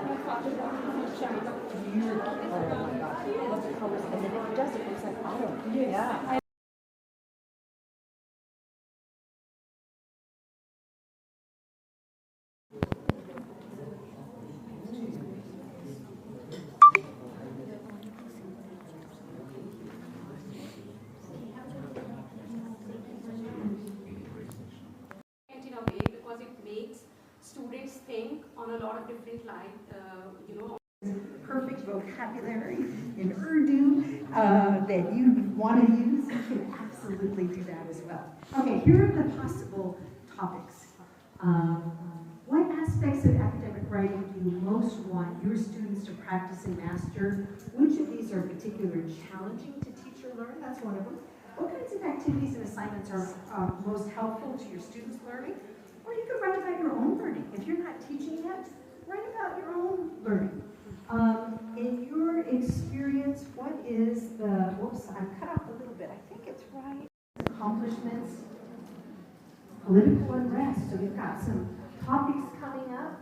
my gosh, I love the colors. And then it does, it looks like autumn. Yeah. In a way, because it makes students think on a lot of different lines, perfect vocabulary in Urdu that you want to use, you can absolutely do that as well. Okay, here are the possible topics. What aspects of academic writing do you most want your students to practice and master? Which of these are particularly challenging to teach or learn? That's one of them. What kinds of activities and assignments are most helpful to your students' learning? Or you could write about your own learning. If you're not teaching yet, write about your own learning. In your experience, what is the, whoops, I'm cut off a little bit. I think it's right. Accomplishments, political unrest. So we've got some topics coming up.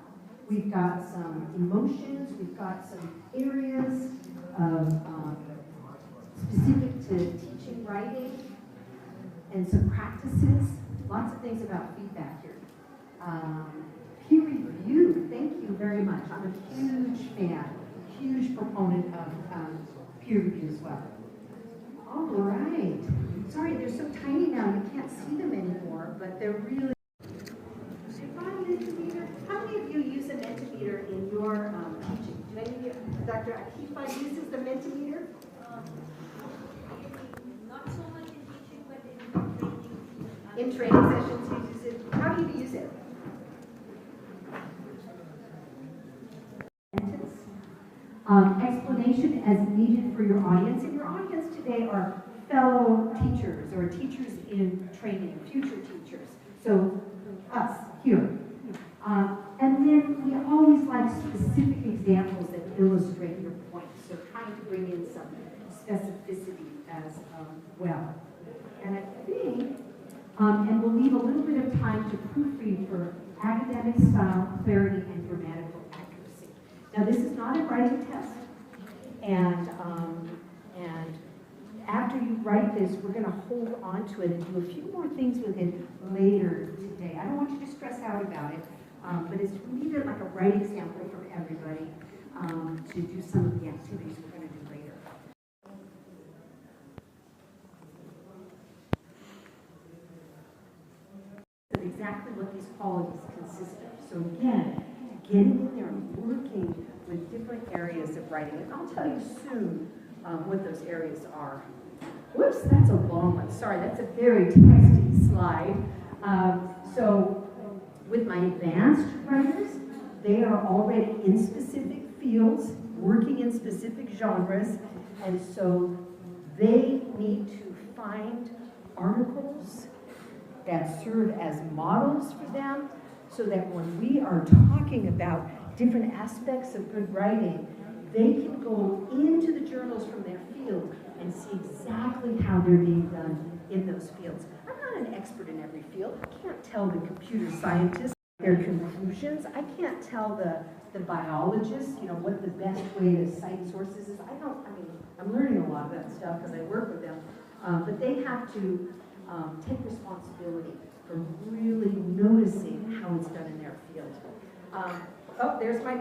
We've got some emotions. We've got some areas of specific to teaching writing and some practices. Lots of things about feedback here. Peer review, thank you very much. I'm a huge fan, huge proponent of peer review as well. All right. Sorry, they're so tiny now, you can't see them anymore, but they're really... Mentimeter. How many of you use a Mentimeter in your teaching? Do any of you, Dr. Akifa uses the Mentimeter? Not so much in teaching, but in training. In training sessions, you use it. How do you use it? Explanation as needed for your audience. And your audience today are fellow teachers or teachers in training, future teachers. So us here. And then we always like specific examples that illustrate your point. So trying to bring in some specificity as well. And I think, and we'll leave a little bit of time to proofread for academic style, clarity, and grammatical accuracy. Now this is not a writing test, and after you write this, we're going to hold on to it and do a few more things with it later today. I don't want you to stress out about it, but it's needed like a writing sample from everybody to do some of the activities we're going to do later. Exactly what these qualities consist of. So again, getting in there and working with different areas of writing. And I'll tell you soon what those areas are. Whoops, that's a long one. Sorry, that's a very texty slide. So with my advanced writers, they are already in specific fields, working in specific genres, and so they need to find articles that serve as models for them, so that when we are talking about different aspects of good writing, they can go into the journals from their field and see exactly how they're being done in those fields. I'm not an expert in every field. I can't tell the computer scientists their conclusions. I can't tell the biologists, what the best way to cite sources is. I'm learning a lot of that stuff because I work with them, but they have to take responsibility for really noticing how it's done in their field. Oh, there's my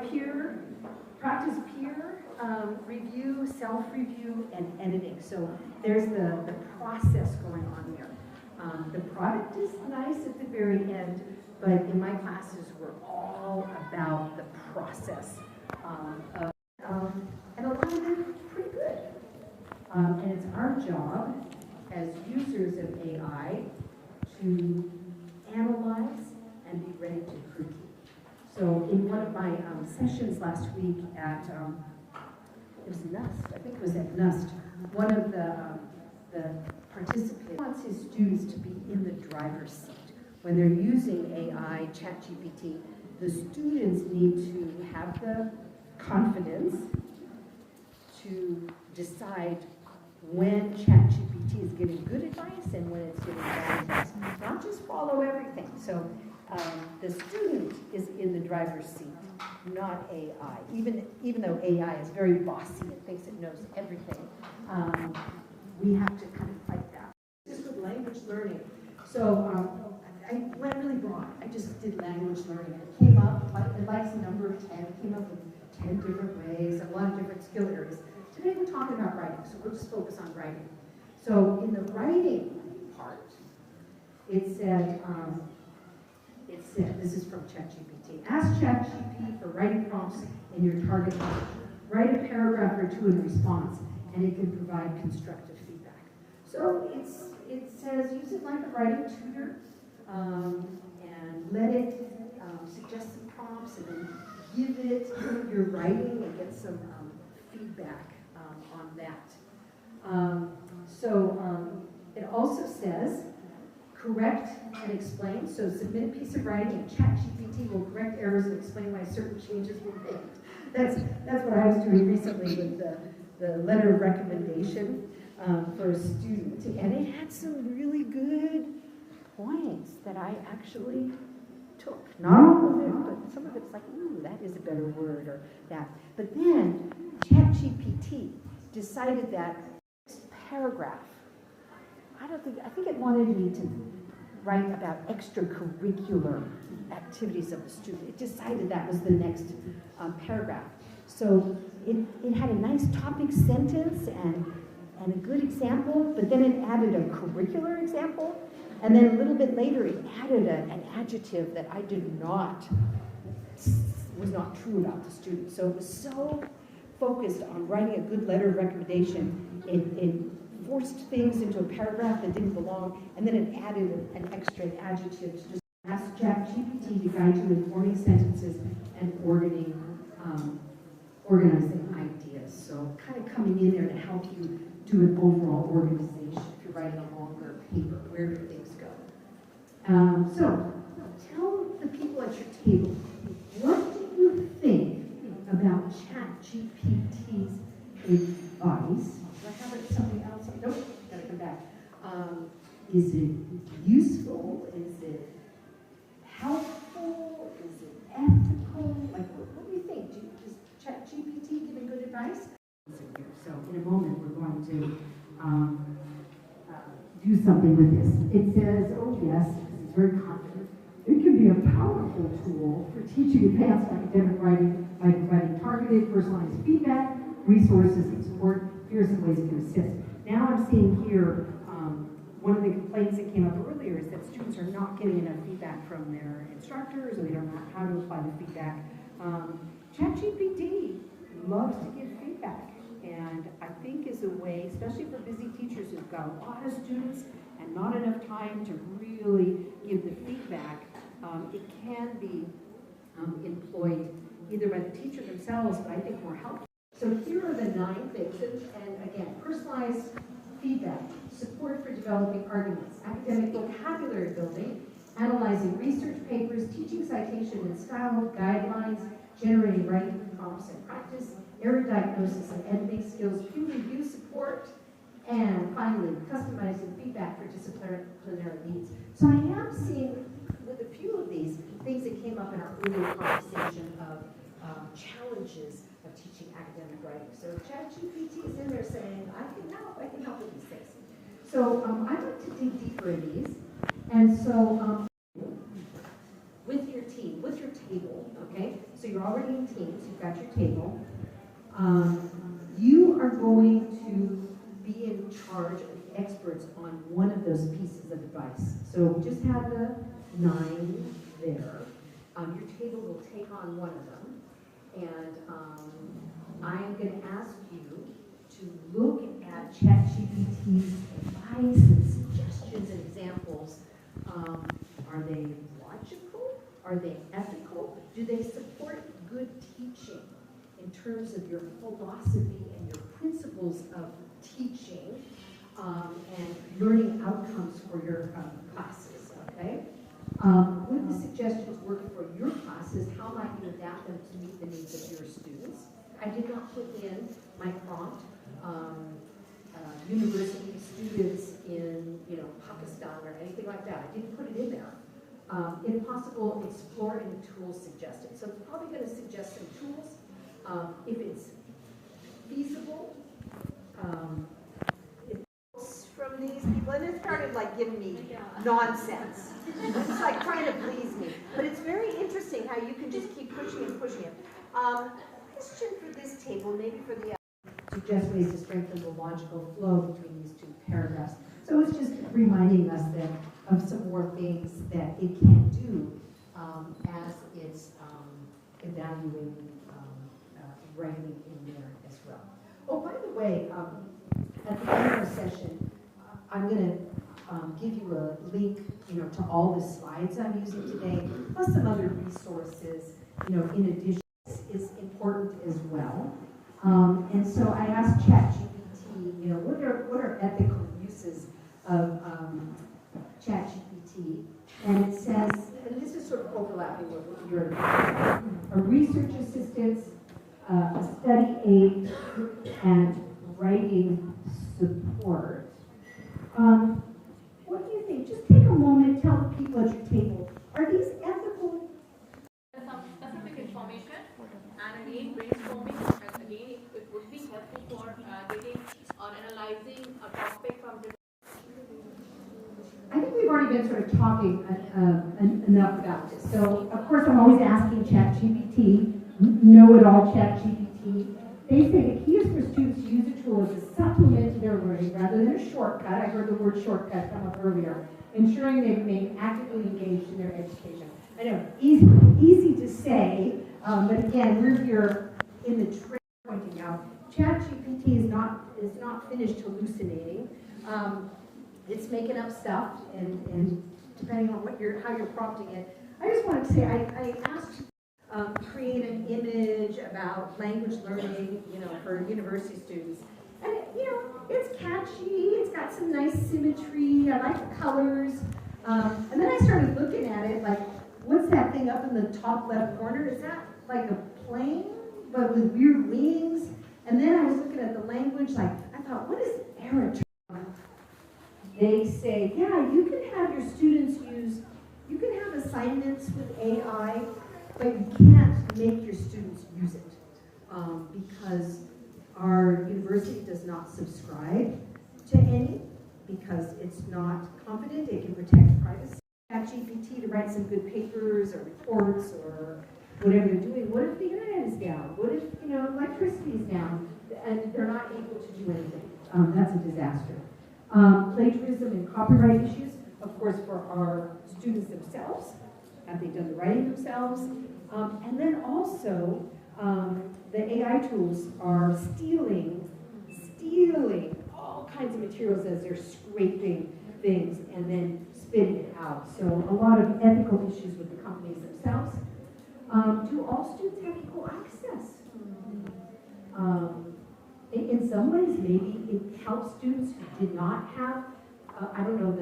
practice peer review, self-review, and editing. So there's the process going on there. The product is nice at the very end, but in my classes, we're all about the process. And a lot of it is pretty good. And it's our job as users of AI to analyze and be ready to critique. So in one of my sessions last week at, it was NUST, I think it was at NUST, one of the participants wants his students to be in the driver's seat. When they're using AI, ChatGPT, the students need to have the confidence to decide when ChatGPT is giving good advice and when it's giving bad advice. Not just follow everything. So the student is in the driver's seat, not AI. Even though AI is very bossy and thinks it knows everything, we have to kind of fight that. Just with language learning. So I went really broad. I just did language learning. It came up, it likes the number of 10. It came up with 10 different ways, a lot of different skill areas. Today we're talking about writing, so we'll just focus on writing. So in the writing part, it said, this is from ChatGPT. Ask ChatGPT for writing prompts in your target language. Write a paragraph or two in response, and it can provide constructive feedback. So it says use it like a writing tutor, and let it suggest some prompts, and then give it your writing and get some feedback on that. It also says correct and explain. So submit a piece of writing and ChatGPT will correct errors and explain why certain changes were made. That's what I was doing recently with the letter of recommendation for a student. And it had some really good points that I actually took. Not all of it, but some of it's like, ooh, that is a better word, or that. But then ChatGPT decided that paragraph, I think it wanted me to write about extracurricular activities of the student. It decided that was the next paragraph. So it had a nice topic sentence and a good example, but then it added a curricular example, and then a little bit later it added an adjective that I was not true about the student. So it was so focused on writing a good letter of recommendation, it forced things into a paragraph that didn't belong, and then it added an extra adjective to just ask ChatGPT to guide you in forming sentences and organizing ideas. So kind of coming in there to help you do an overall organization if you're writing a longer paper. Where do things go? So tell the people at your table, what do you think about ChatGPT's advice? Do I have something else? Nope, gotta come back. Is it useful? Is it helpful? Is it ethical? Like, what do you think? Is ChatGPT giving good advice? So in a moment, we're going to do something with this. It says, oh yes, this is very confident. It can be a powerful tool for teaching advanced academic writing by providing targeted, personalized feedback, resources, and support. Here are some ways it can assist. Now I'm seeing here, one of the complaints that came up earlier is that students are not getting enough feedback from their instructors, or they don't know how to apply the feedback. ChatGPT loves to give feedback, and I think is a way, especially for busy teachers who've got a lot of students and not enough time to really give the feedback, it can be employed either by the teacher themselves, but I think more helpful. So here are the 9 things, and again, personalized feedback, support for developing arguments, academic vocabulary building, analyzing research papers, teaching citation and style guidelines, generating writing prompts and practice, error diagnosis and editing skills, peer review support, and finally, customizing feedback for disciplinary needs. So I am seeing, with a few of these, things that came up in our earlier conversation of challenges of teaching academic writing. So ChatGPT is in there saying, I can help with these things. So I like to dig deeper in these. And so with your team, with your table, okay? So you're already in teams, you've got your table. You are going to be in charge of the experts on one of those pieces of advice. So just have the 9 there. Your table will take on one of them. And I'm going to ask you to look at ChatGPT's advice and suggestions and examples. Are they logical? Are they ethical? Do they support good teaching in terms of your philosophy and your principles of teaching and learning outcomes for your classes, okay? Would the suggestions work for your classes? How might you adapt them to meet the needs of your students? I did not put in my prompt, university students in Pakistan or anything like that. I didn't put it in there. If possible, explore any tools suggested. So it's probably going to suggest some tools. If it's feasible, it's from these people, and it started like giving me nonsense. It's like trying to please me. But it's very interesting how you can just keep pushing and pushing it. Question for this table, maybe for the suggest ways to strengthen the logical flow between these two paragraphs. So it's just reminding us that of some more things that it can do as it's evaluating writing in there as well. Oh, by the way, at the end of our session, I'm going to give you a link, to all the slides I'm using today, plus some other resources, in addition, is important as well. And so I asked ChatGPT, what are ethical uses of ChatGPT? And it says, and this is sort of overlapping with what you're a research assistant, a study aid, and writing support. What do you think? Just take a moment, tell the people at your table, are these ethical? Some specific information, and again brainstorming, and again it would be helpful for getting or analyzing a topic from different. I think we've already been sort of talking enough about this. So, of course, I'm always asking ChatGPT, know-it-all ChatGPT. They say the key is for students to use the tool as a supplement to their learning rather than a shortcut. I heard the word shortcut come up earlier. Ensuring they remain actively engaged in their education. I know, easy to say, but again, we're here in the training pointing out, ChatGPT is not finished hallucinating. It's making up stuff, and depending on how you're prompting it. I just wanted to say, I asked create an image about language learning, for university students. And it's catchy, it's got some nice symmetry, I like the colors. And then I started looking at it like, what's that thing up in the top left corner? Is that like a plane, but with weird wings? And then I was looking at the language, like, I thought, what is Eritrea? They say, yeah, you can have your students you can have assignments with AI, but you can't make your students use it because our university does not subscribe to any because it's not confident. It can protect privacy. ChatGPT to write some good papers or reports or whatever they're doing. What if the internet is down? What if electricity is down and they're not able to do anything? That's a disaster. Plagiarism and copyright issues, of course, for our students themselves. Have they done the writing themselves? And then also, the AI tools are stealing all kinds of materials as they're scraping things and then spitting it out. So a lot of ethical issues with the companies themselves. Do all students have equal access? In some ways, maybe it helps students who did not have, I don't know,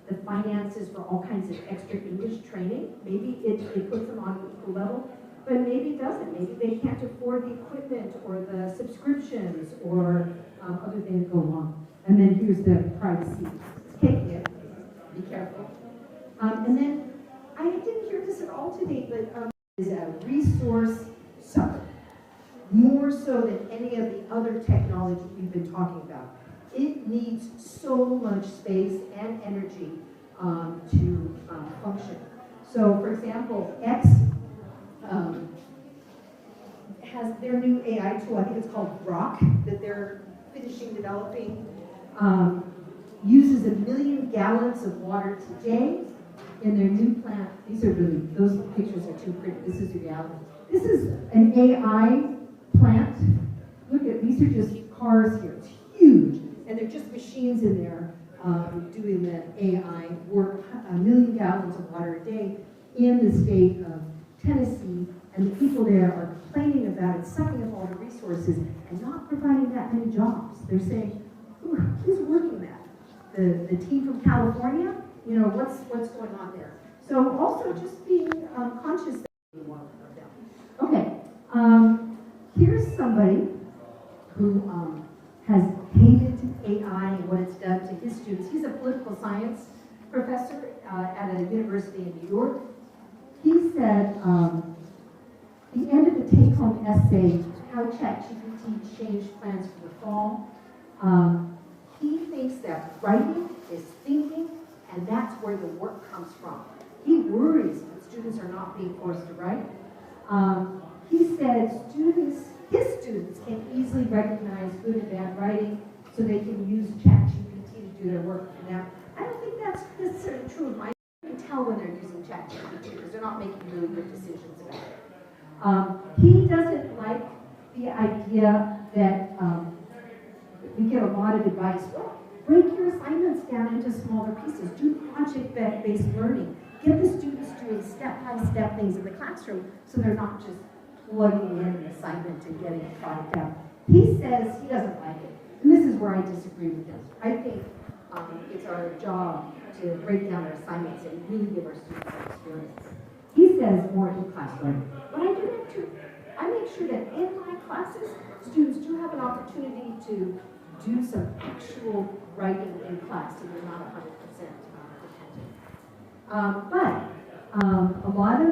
the finances for all kinds of extra English training. Maybe it puts them on an equal level, but maybe it doesn't. Maybe they can't afford the equipment or the subscriptions or other things go along. And then here's the privacy. Taking it. Be careful. And then, I didn't hear this at all today, but is a resource sucker. More so than any of the other technology we've been talking about. It needs so much space and energy to function. So, for example, X has their new AI tool, I think it's called Grok, that they're finishing developing, uses 1 million gallons of water today in their new plant. These are really, those pictures are too pretty. This is reality. This is an AI plant. Look at, these are just cars here. It's huge. And they're just machines in there doing the AI work. 1 million gallons of water a day in the state of Tennessee. And the people there are complaining about it, sucking up all the resources and not providing that many jobs. They're saying, who's working that? The team from California? What's going on there? So also just being conscious that we want to know them. Okay. Here's somebody who has hated AI and what it's done to his students. He's a political science professor at a university in New York. He said the end of the take-home essay, how ChatGPT changed plans for the fall. He thinks that writing is thinking, and that's where the work comes from. He worries that students are not being forced to write. He said his students can easily recognize good and bad writing, so they can use ChatGPT to do their work for them. I don't think that's necessarily true of my. You can tell when they're using ChatGPT because they're not making really good decisions about it. He doesn't like the idea that we get a lot of advice. Well, break your assignments down into smaller pieces. Do project-based learning. Get the students doing step-by-step things in the classroom so they're not just plugging in an assignment and getting a product out. He says he doesn't like it. And this is where I disagree with him. I think it's our job to break down our assignments and really give our students an experience. He says more in-class learning. But I do that too. I make sure that in my classes, students do have an opportunity to do some actual writing in class so they're not 100% dependent. But a lot of